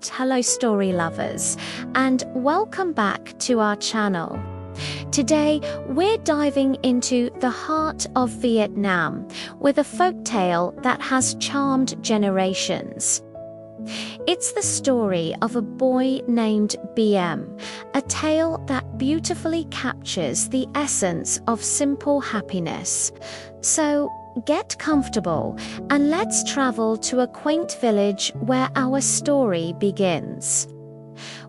Hello story lovers, and welcome back to our channel. Today we're diving into the heart of Vietnam with a folktale that has charmed generations. It's the story of a boy named BM, a tale that beautifully captures the essence of simple happiness. So get comfortable and let's travel to a quaint village where our story begins.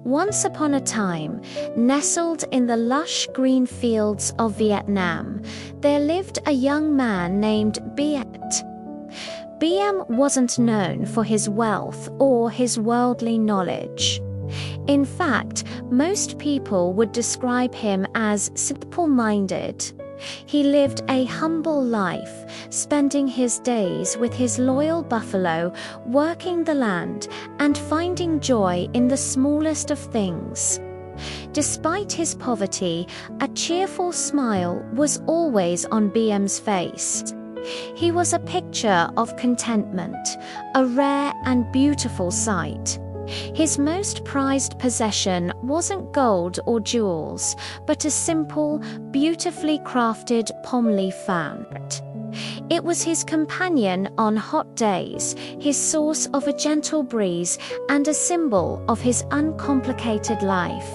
Once upon a time, nestled in the lush green fields of Vietnam, there lived a young man named Viet. BM wasn't known for his wealth or his worldly knowledge. In fact, most people would describe him as simple-minded. He lived a humble life, spending his days with his loyal buffalo, working the land, and finding joy in the smallest of things. Despite his poverty, a cheerful smile was always on BM's face. He was a picture of contentment, a rare and beautiful sight. His most prized possession wasn't gold or jewels, but a simple, beautifully crafted palm leaf fan. It was his companion on hot days, his source of a gentle breeze, and a symbol of his uncomplicated life.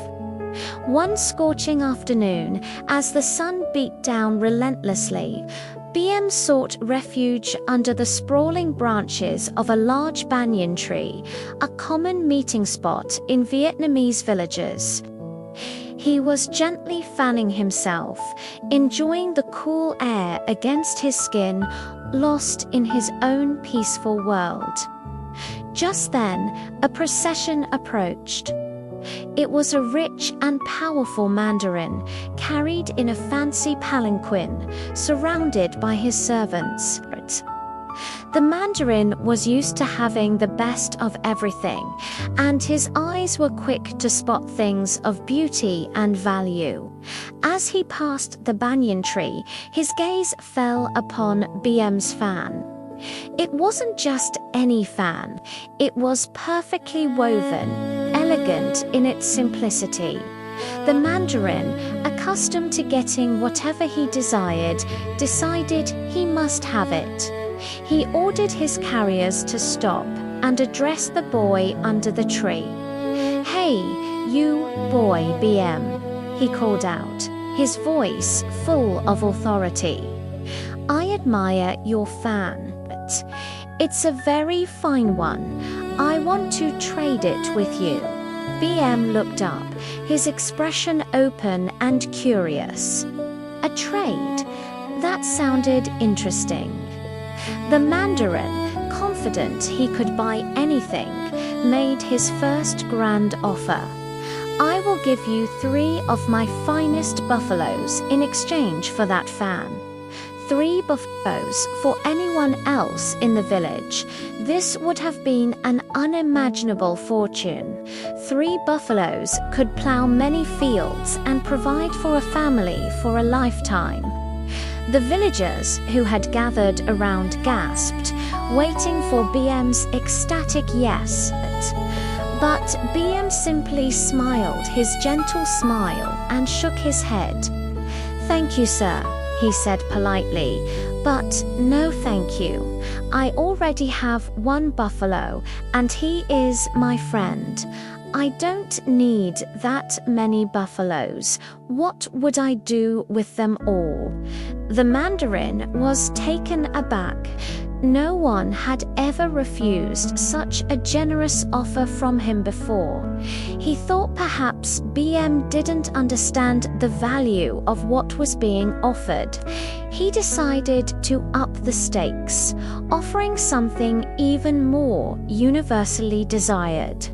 One scorching afternoon, as the sun beat down relentlessly, BM sought refuge under the sprawling branches of a large banyan tree, a common meeting spot in Vietnamese villages. He was gently fanning himself, enjoying the cool air against his skin, lost in his own peaceful world. Just then, a procession approached. It was a rich and powerful mandarin, carried in a fancy palanquin, surrounded by his servants. The mandarin was used to having the best of everything, and his eyes were quick to spot things of beauty and value. As he passed the banyan tree, his gaze fell upon BM's fan. It wasn't just any fan, it was perfectly woven, elegant in its simplicity. The mandarin, accustomed to getting whatever he desired, decided he must have it. He ordered his carriers to stop and address the boy under the tree. "Hey, you boy BM," he called out, his voice full of authority. "I admire your fan. It's a very fine one. I want to trade it with you." BM looked up, his expression open and curious. A trade? That sounded interesting. The mandarin, confident he could buy anything, made his first grand offer. "I will give you 3 of my finest buffaloes in exchange for that fan." 3 buffaloes for anyone else in the village. This would have been an unimaginable fortune. 3 buffaloes could plow many fields and provide for a family for a lifetime. The villagers who had gathered around gasped, waiting for BM's ecstatic yes. But BM simply smiled his gentle smile and shook his head. "Thank you, sir," he said politely, "but no thank you. I already have 1 buffalo, and he is my friend. I don't need that many buffaloes. What would I do with them all?" The mandarin was taken aback. No one had ever refused such a generous offer from him before. He thought perhaps BM didn't understand the value of what was being offered. He decided to up the stakes, offering something even more universally desired.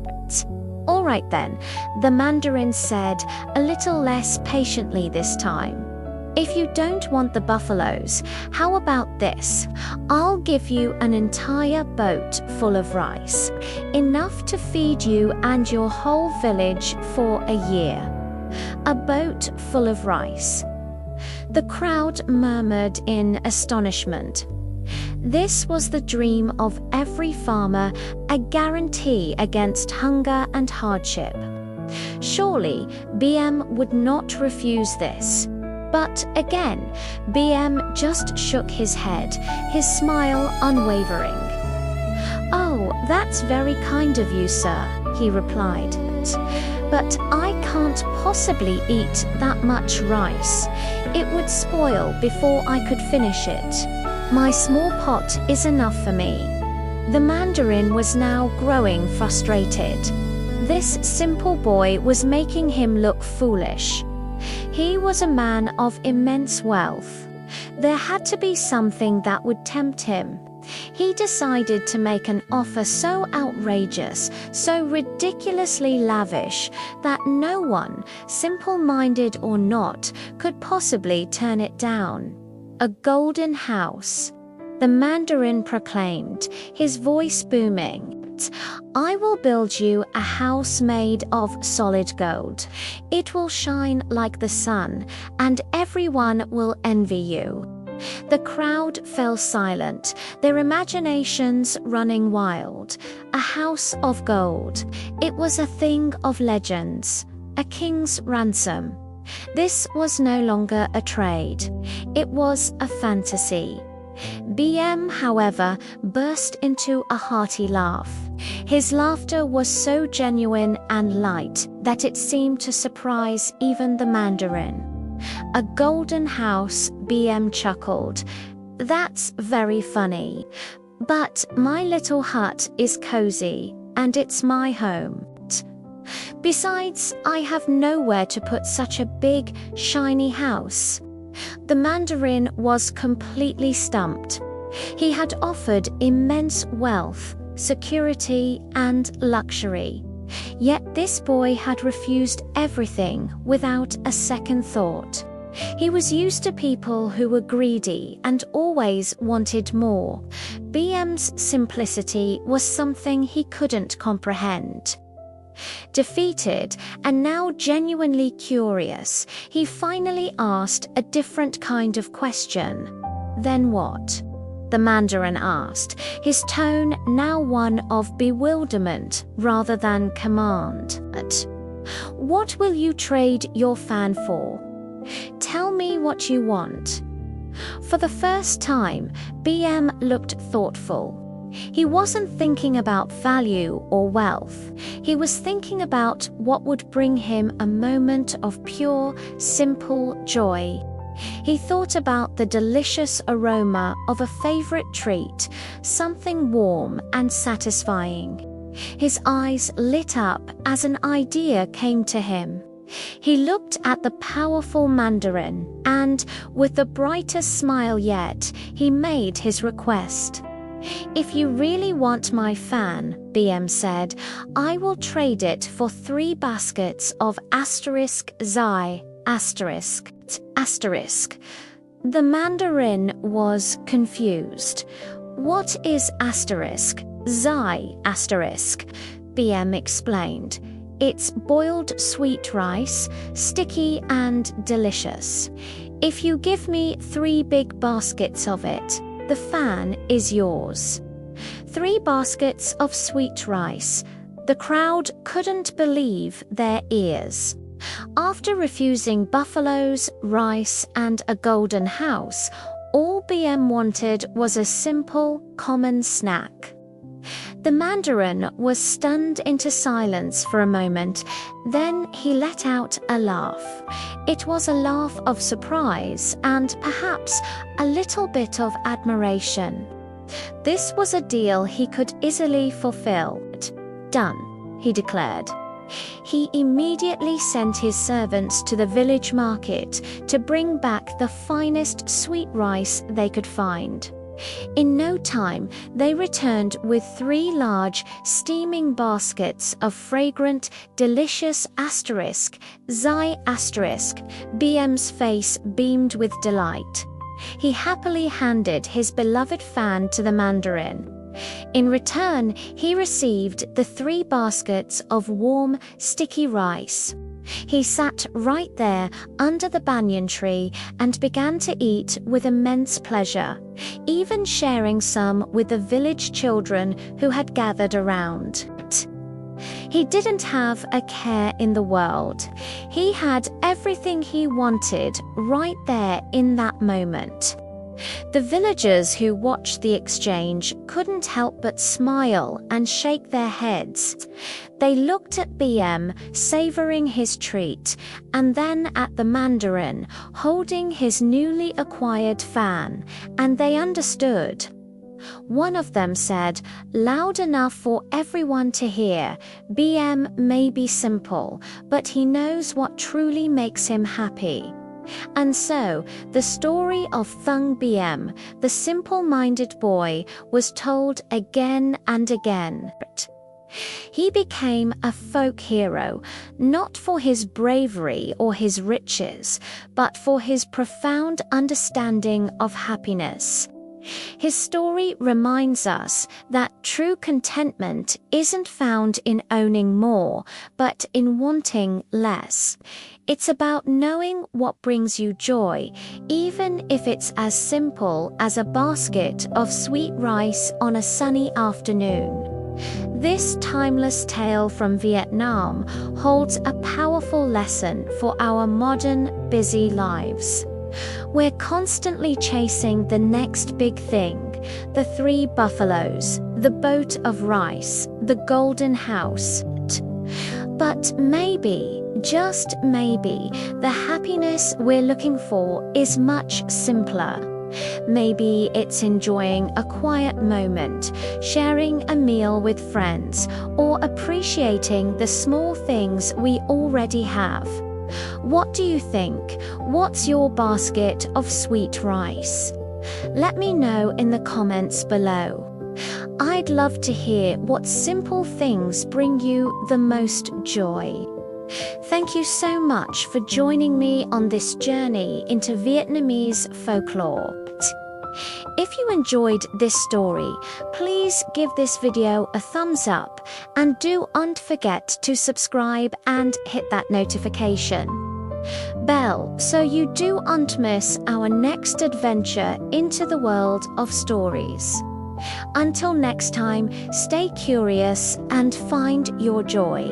"All right then," the mandarin said, a little less patiently this time. "If you don't want the buffaloes, how about this? I'll give you an entire boat full of rice, enough to feed you and your whole village for a year." A boat full of rice. The crowd murmured in astonishment. This was the dream of every farmer, a guarantee against hunger and hardship. Surely, BM would not refuse this. But again, BM just shook his head, his smile unwavering. "Oh, that's very kind of you, sir," he replied. "But I can't possibly eat that much rice. It would spoil before I could finish it. My small pot is enough for me." The mandarin was now growing frustrated. This simple boy was making him look foolish. He was a man of immense wealth. There had to be something that would tempt him. He decided to make an offer so outrageous, so ridiculously lavish, that no one, simple-minded or not, could possibly turn it down. A golden house. The mandarin proclaimed, his voice booming. "I will build you a house made of solid gold. It will shine like the sun, and everyone will envy you." The crowd fell silent, their imaginations running wild. A house of gold. It was a thing of legends, a king's ransom. This was no longer a trade. It was a fantasy. BM, however, burst into a hearty laugh. His laughter was so genuine and light that it seemed to surprise even the mandarin. "A golden house," BM chuckled. "That's very funny. But my little hut is cozy, and it's my home. Besides, I have nowhere to put such a big, shiny house." The mandarin was completely stumped. He had offered immense wealth, security, and luxury. Yet this boy had refused everything without a second thought. He was used to people who were greedy and always wanted more. BM's simplicity was something he couldn't comprehend. Defeated, and now genuinely curious, he finally asked a different kind of question. "Then what?" the mandarin asked, his tone now one of bewilderment rather than command. "What will you trade your fan for? Tell me what you want." For the first time, BM looked thoughtful. He wasn't thinking about value or wealth. He was thinking about what would bring him a moment of pure, simple joy. He thought about the delicious aroma of a favorite treat, something warm and satisfying. His eyes lit up as an idea came to him. He looked at the powerful mandarin, and, with the brightest smile yet, he made his request. "If you really want my fan," BM said, "I will trade it for 3 baskets of Xi. The mandarin was confused. "What is Xi? BM explained. "It's boiled sweet rice, sticky and delicious. If you give me 3 big baskets of it, the fan is yours." 3 baskets of sweet rice. The crowd couldn't believe their ears. After refusing buffaloes, rice, and a golden house, all BM wanted was a simple, common snack. The mandarin was stunned into silence for a moment. Then he let out a laugh. It was a laugh of surprise and perhaps a little bit of admiration. This was a deal he could easily fulfill. "Done," he declared. He immediately sent his servants to the village market to bring back the finest sweet rice they could find. In no time, they returned with 3 large, steaming baskets of fragrant, delicious Xi*. BM's face beamed with delight. He happily handed his beloved fan to the mandarin. In return, he received the 3 baskets of warm, sticky rice. He sat right there under the banyan tree and began to eat with immense pleasure, even sharing some with the village children who had gathered around. He didn't have a care in the world. He had everything he wanted right there in that moment. The villagers who watched the exchange couldn't help but smile and shake their heads. They looked at BM, savoring his treat, and then at the mandarin, holding his newly acquired fan, and they understood. One of them said, loud enough for everyone to hear, BM may be simple, but he knows what truly makes him happy. And so, the story of Thung BM, the simple-minded boy, was told again and again. He became a folk hero, not for his bravery or his riches, but for his profound understanding of happiness. His story reminds us that true contentment isn't found in owning more, but in wanting less. It's about knowing what brings you joy, even if it's as simple as a basket of sweet rice on a sunny afternoon. This timeless tale from Vietnam holds a powerful lesson for our modern, busy lives. We're constantly chasing the next big thing, the 3 buffaloes, the boat of rice, the golden house. But maybe, just maybe, the happiness we're looking for is much simpler. Maybe it's enjoying a quiet moment, sharing a meal with friends, or appreciating the small things we already have. What do you think? What's your basket of sweet rice? Let me know in the comments below. I'd love to hear what simple things bring you the most joy. Thank you so much for joining me on this journey into Vietnamese folklore. If you enjoyed this story, please give this video a thumbs up and don't forget to subscribe and hit that notification bell so you don't miss our next adventure into the world of stories. Until next time, stay curious and find your joy.